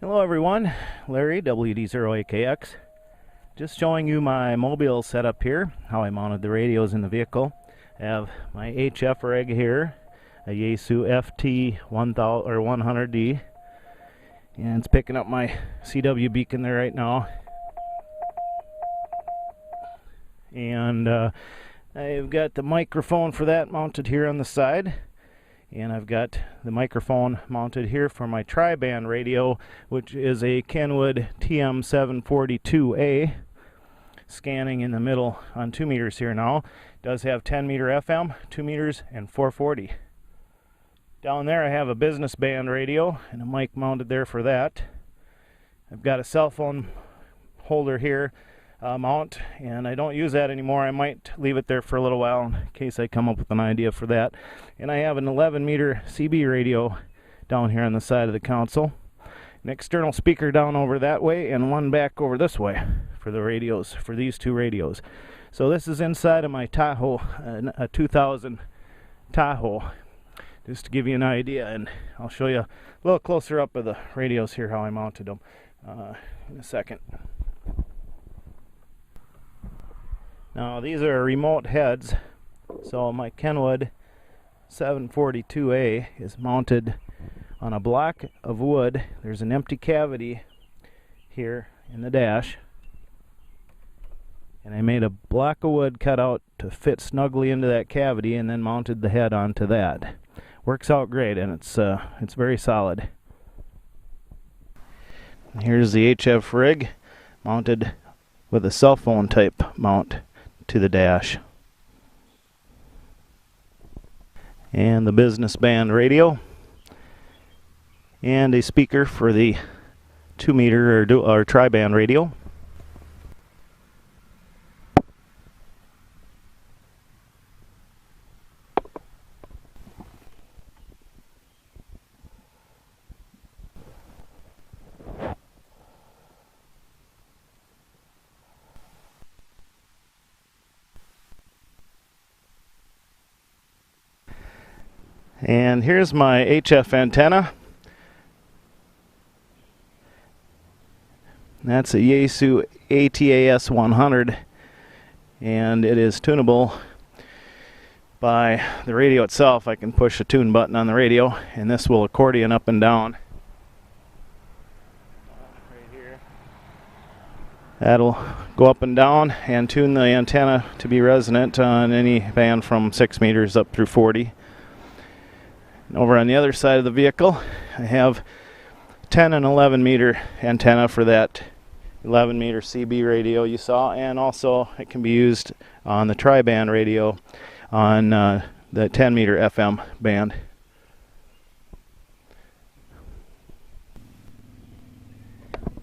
Hello everyone, Larry, WD0AKX. Just showing you my mobile setup here, how I mounted the radios in the vehicle. I have my HF rig here, a Yaesu FT100D, and it's picking up my CW beacon there right now. And I've got the microphone for that mounted here on the side. And I've got the microphone mounted here for my tri-band radio, which is a Kenwood TM742A, scanning in the middle on 2 meters here now. It does have 10 meter FM, 2 meters, and 440. Down there I have a business band radio and a mic mounted there for that. I've got a cell phone holder here mount, and I don't use that anymore. I might leave it there for a little while in case I come up with an idea for that. And I have an 11 meter CB radio down here on the side of the console, an external speaker down over that way, and one back over this way for the radios, for these two radios. So this is inside of my Tahoe, a 2000 Tahoe, just to give you an idea. And I'll show you a little closer up of the radios here, how I mounted them in a second. Now these are remote heads, so my Kenwood 742A is mounted on a block of wood. There's an empty cavity here in the dash, and I made a block of wood cut out to fit snugly into that cavity, and then mounted the head onto that. Works out great, and it's very solid. And here's the HF rig mounted with a cell phone type mount to the dash, and the business band radio, and a speaker for the 2 meter or tri-band radio. And here's my HF antenna. That's a Yaesu ATAS 100, and it is tunable by the radio itself. I can push a tune button on the radio, and this will accordion up and down. Right here. That'll go up and down and tune the antenna to be resonant on any band from 6 meters up through 40. Over on the other side of the vehicle, I have 10 and 11 meter antenna for that 11 meter CB radio you saw, and also it can be used on the tri-band radio on the 10 meter FM band.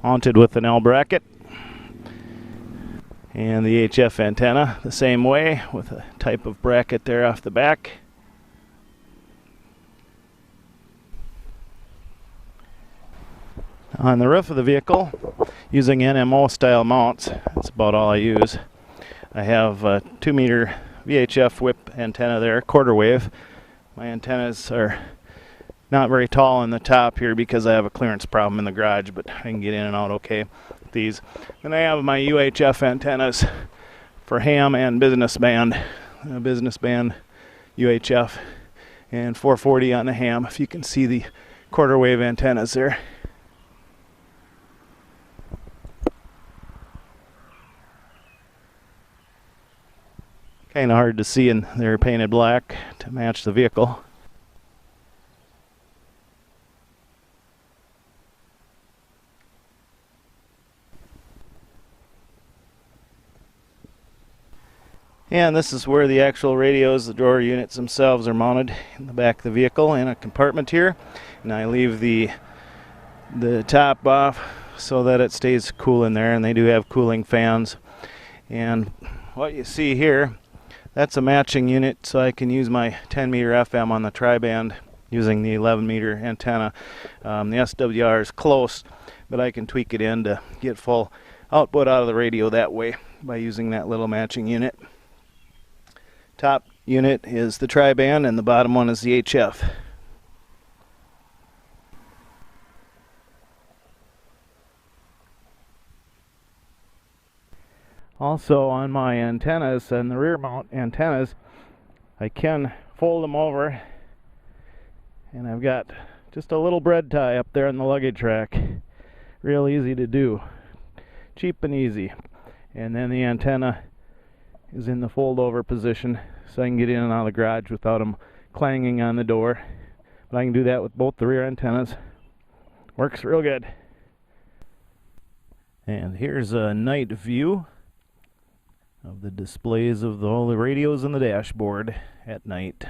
Mounted with an L bracket, and the HF antenna the same way with a type of bracket there off the back. On the roof of the vehicle, using NMO style mounts, that's about all I use. I have a 2 meter VHF whip antenna there, quarter wave. My antennas are not very tall on the top here because I have a clearance problem in the garage, but I can get in and out okay with these. Then I have my UHF antennas for ham and business band. Business band UHF and 440 on the ham, if you can see the quarter wave antennas there. Kind of hard to see, and they're painted black to match the vehicle. And this is where the actual radios, the drawer units themselves, are mounted in the back of the vehicle in a compartment here. And I leave the top off so that it stays cool in there, and they do have cooling fans. And what you see here, that's a matching unit, so I can use my 10 meter FM on the tri-band using the 11 meter antenna. The SWR is close, but I can tweak it in to get full output out of the radio that way by using that little matching unit. Top unit is the tri-band, and the bottom one is the HF. Also on my antennas and the rear mount antennas, I can fold them over, and I've got just a little bread tie up there in the luggage rack. Real easy to do, cheap and easy. And then the antenna is in the fold over position, so I can get in and out of the garage without them clanging on the door. But I can do that with both the rear antennas. Works real good. And here's a night view of the displays of all the radios in the dashboard at night.